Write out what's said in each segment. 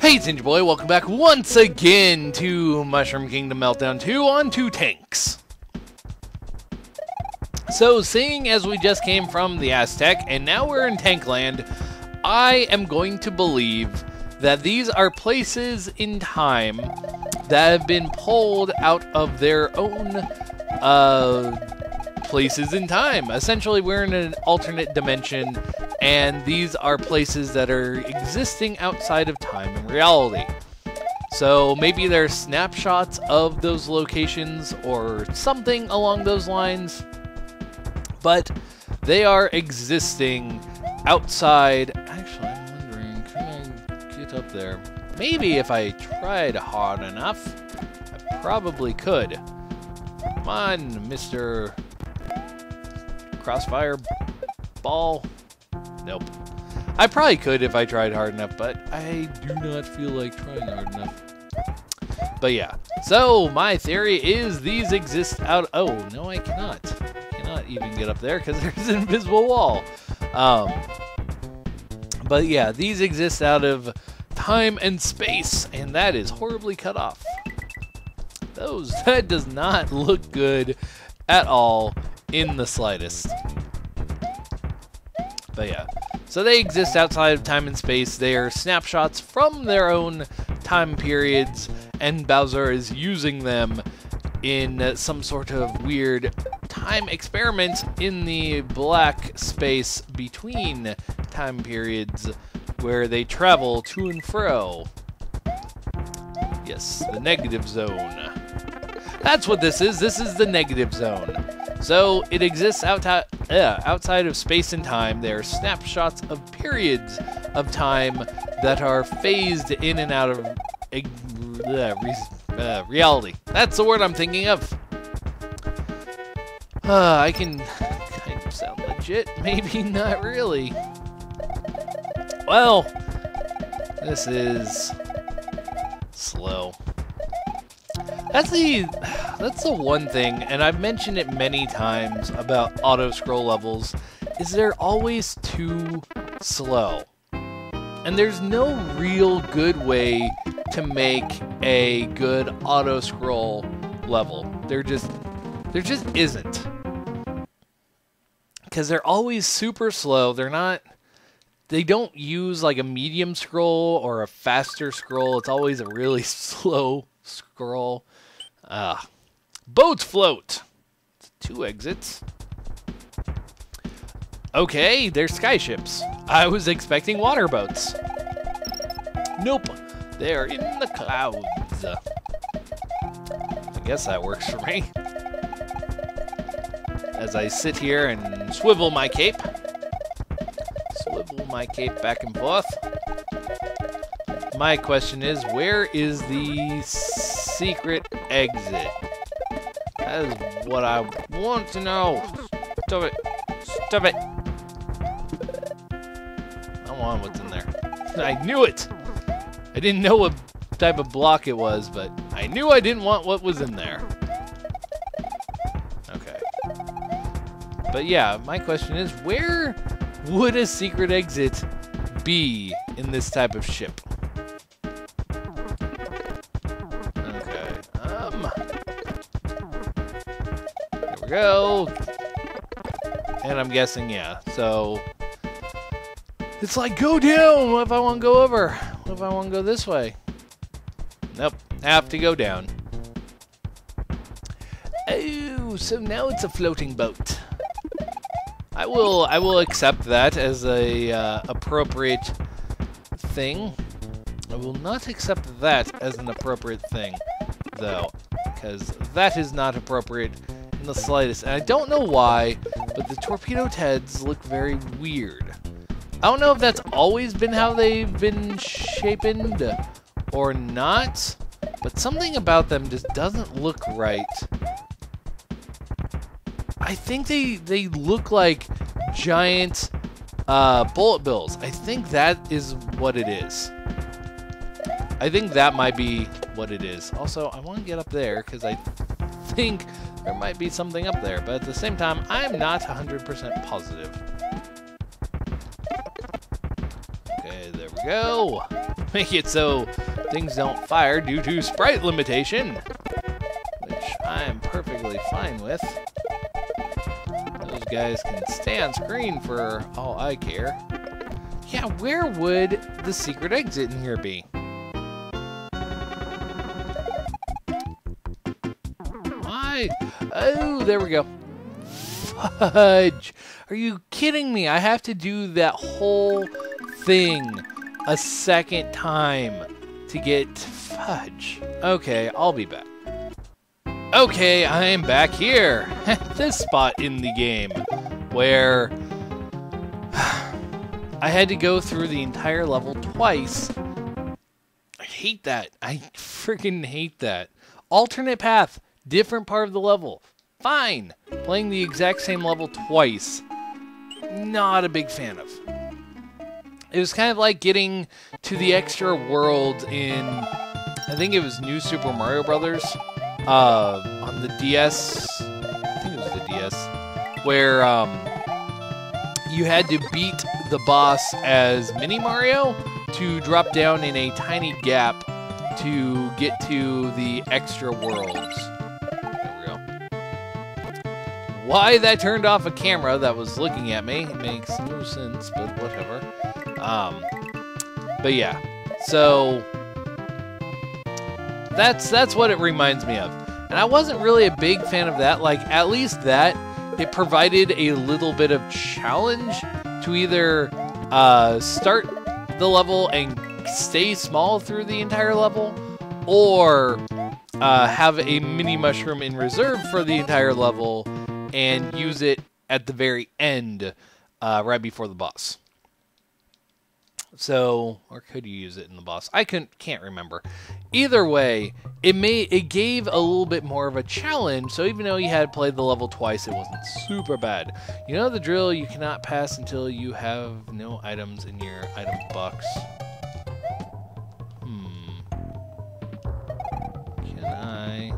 Hey, it's Ninja Boy. Welcome back once again to Mushroom Kingdom Meltdown 2 on 2 tanks. So, seeing as we just came from the Aztec and now we're in Tankland, I am going to believe that these are places in time that have been pulled out of their own places in time. Essentially, we're in an alternate dimension, and these are places that are existing outside of time and reality. So maybe they're snapshots of those locations or something along those lines, but they are existing outside. Actually, I'm wondering, can I get up there? Maybe if I tried hard enough, I probably could. Come on, Mr. Crossfire Ball. Nope. I probably could if I tried hard enough, but I do not feel like trying hard enough. But yeah, so my theory is these exist out. Oh, no, I cannot. I cannot even get up there because there's an invisible wall. But yeah, these exist out of time and space, and that is horribly cut off. That does not look good at all in the slightest. But yeah, so they exist outside of time and space. They are snapshots from their own time periods, and Bowser is using them in some sort of weird time experiment in the black space between time periods where they travel to and fro. Yes, the negative zone. That's what this is. This is the negative zone. So it exists outside of space and time. They are snapshots of periods of time that are phased in and out of reality. That's the word I'm thinking of. I can kind of sound legit. Maybe not really. Well, this is slow. That's the one thing, and I've mentioned it many times about auto-scroll levels, is they're always too slow. And there's no real good way to make a good auto-scroll level. There just isn't. Because they're always super slow. They don't use like a medium scroll or a faster scroll. It's always a really slow scroll. Boats float. 2 exits. Okay, they're skyships. I was expecting water boats. Nope, they're in the clouds. I guess that works for me. As I sit here and swivel my cape. Swivel my cape back and forth. My question is, where is the secret exit? That is what I want to know. Stop it. Stop it. I want what's in there. I knew it. I didn't know what type of block it was, but I knew I didn't want what was in there. Okay. But yeah, my question is, where would a secret exit be in this type of ship? Go. And I'm guessing, yeah. So it's like, go down. What if I want to go over? What if I want to go this way? Nope. Have to go down. Oh, so now it's a floating boat. I will accept that as a appropriate thing. I will not accept that as an appropriate thing, though, because that is not appropriate in the slightest. And I don't know why, but the torpedoed heads look very weird. I don't know if that's always been how they've been shapened or not, but something about them just doesn't look right. I think they look like giant bullet bills. I think that is what it is. I think that might be what it is. Also, I want to get up there because I think there might be something up there, but at the same time, I'm not 100% positive. Okay, there we go. make it so things don't fire due to sprite limitation, which I am perfectly fine with. Those guys can stay on screen for all I care. Yeah, where would the secret exit in here be? Why? Oh, there we go. Fudge! Are you kidding me? I have to do that whole thing a second time to get fudge. Okay, I'll be back. Okay, I am back here at this spot in the game where I had to go through the entire level twice. I hate that. I freaking hate that. Alternate path, different part of the level. Fine. Playing the exact same level twice. Not a big fan of. It was kind of like getting to the extra world in, I think it was New Super Mario Brothers, on the DS. I think it was the DS, where you had to beat the boss as Mini Mario to drop down in a tiny gap to get to the extra worlds. There we go. Why that turned off a camera that was looking at me makes no sense, but whatever. But yeah, so that's what it reminds me of. And I wasn't really a big fan of that. Like, at least that, it provided a little bit of challenge to either start the level and stay small through the entire level, or have a mini mushroom in reserve for the entire level and use it at the very end, right before the boss. So, or could you use it in the boss? I can't remember. Either way, it gave a little bit more of a challenge, so even though you had played the level twice, it wasn't super bad. You know the drill, you cannot pass until you have no items in your item box. Can I?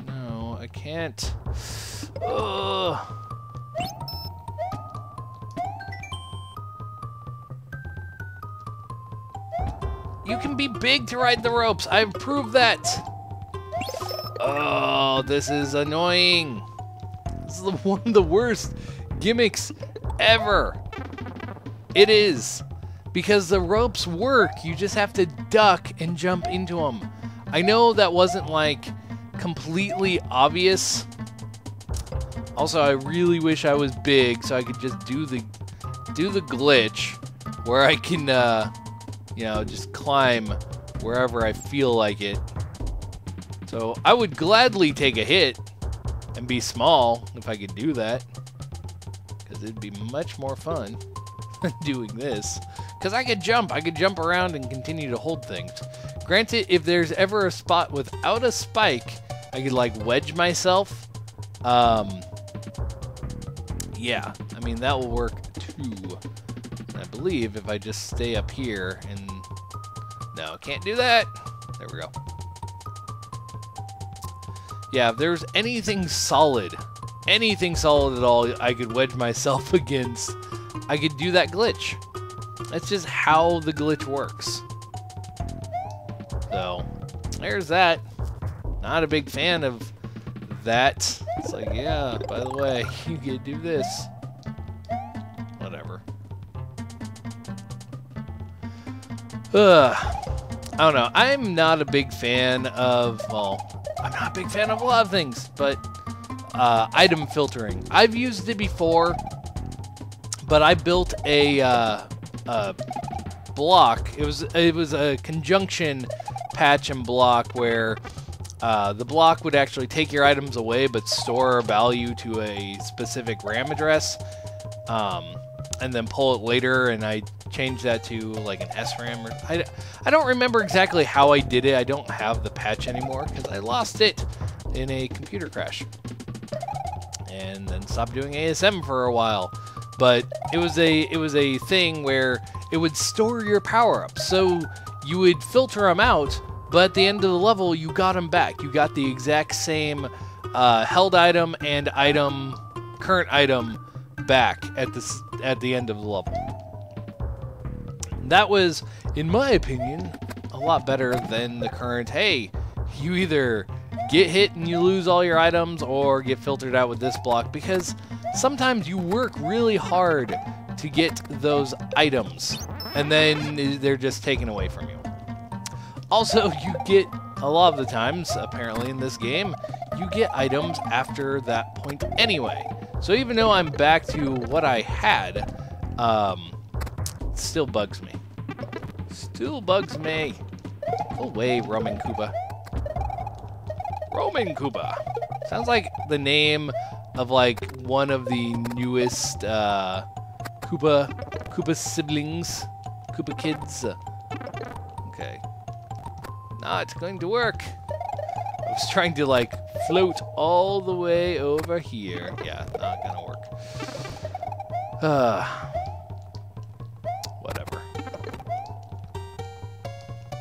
No, I can't. Ugh. You can be big to ride the ropes. I've proved that. Oh, this is annoying. This is one of the worst gimmicks ever. It is. Because the ropes work. You just have to duck and jump into them. I know that wasn't like completely obvious. Also, I really wish I was big so I could just do the glitch where I can you know, just climb wherever I feel like it. So I would gladly take a hit and be small if I could do that, because it'd be much more fun than doing this. Because I could jump around and continue to hold things. Granted, if there's ever a spot without a spike, I could like wedge myself. Yeah, I mean that will work too. I believe if I just stay up here and... No, can't do that. There we go. Yeah, if there's anything solid at all I could wedge myself against, I could do that glitch. That's just how the glitch works. So, there's that. Not a big fan of that. It's like, yeah, by the way, you could do this. Whatever. I don't know. I'm not a big fan of, well, I'm not a big fan of a lot of things, but item filtering. I've used it before, but I built a block. It was a conjunction patch and block where the block would actually take your items away but store a value to a specific RAM address, and then pull it later, and I changed that to like an SRAM. Or I don't remember exactly how I did it. I don't have the patch anymore because I lost it in a computer crash and then stopped doing ASM for a while. But it was a thing where it would store your power-ups, so you would filter them out, but at the end of the level you got them back. You got the exact same held item and current item back at the end of the level. That was, in my opinion, a lot better than the current, hey, you either get hit and you lose all your items or get filtered out with this block, because sometimes you work really hard to get those items and then they're just taken away from you. Also, you get, a lot of the times, apparently in this game, you get items after that point anyway. So even though I'm back to what I had, it still bugs me. Still bugs me. Go away, Roman Koopa. Roman Koopa. Sounds like the name of like one of the newest Koopa siblings. Koopa kids. Okay. Not going to work. I was trying to like float all the way over here. Yeah, not gonna work. Whatever.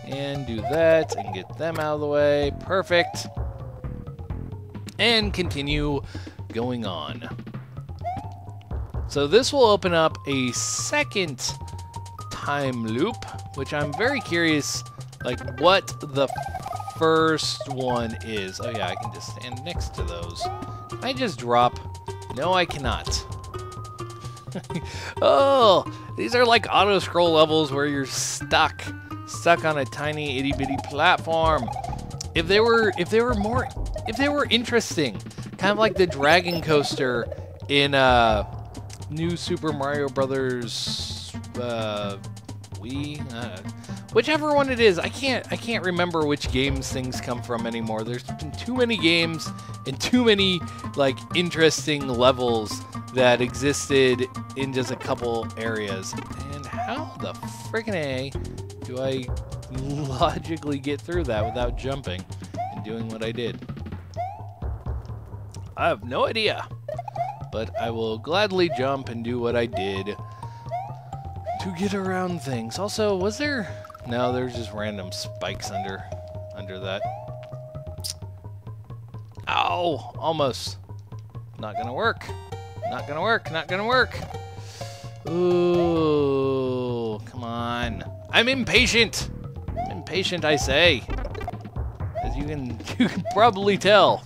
And do that and get them out of the way. Perfect. And continue going on. So this will open up a second time loop, which I'm very curious, like, what the first one is. Oh yeah, I can just stand next to those. Can I just drop? No, I cannot. Oh, these are like auto-scroll levels where you're stuck on a tiny itty-bitty platform. If they were interesting, kind of like the Dragon Coaster in New Super Mario Brothers Wii, whichever one it is. I can't remember which games things come from anymore. There's been too many games and too many like interesting levels that existed in just a couple areas. And how the frickin' A do I logically get through that without jumping and doing what I did? I have no idea, but I will gladly jump and do what I did to get around things. Also, was there... No, there's just random spikes under that. Ow! Almost. Not gonna work. Not gonna work. Not gonna work. Ooh, come on. I'm impatient. I'm impatient, I say. As you can probably tell.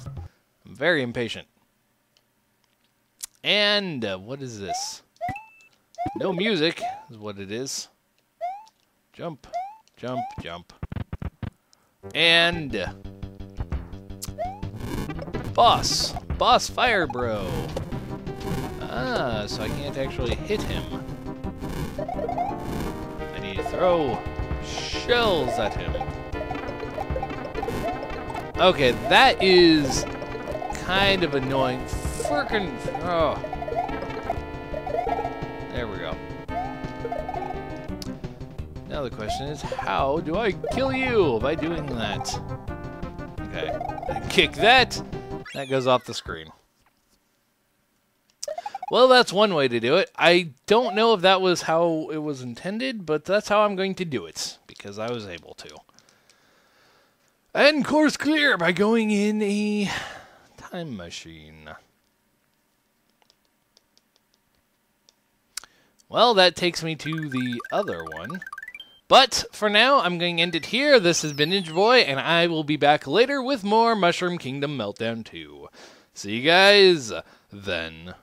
I'm very impatient. And what is this? No music is what it is. Jump, jump, jump. And boss fire bro. Ah, so I can't actually hit him. I need to throw shells at him. Okay, that is kind of annoying. Frickin', oh. There we go. Now the question is, how do I kill you by doing that? Okay, kick that. That goes off the screen. Well, that's one way to do it. I don't know if that was how it was intended, but that's how I'm going to do it, because I was able to. And course clear by going in a time machine. Well, that takes me to the other one. But for now, I'm going to end it here. This has been Ninja Boy, and I will be back later with more Mushroom Kingdom Meltdown 2. See you guys then.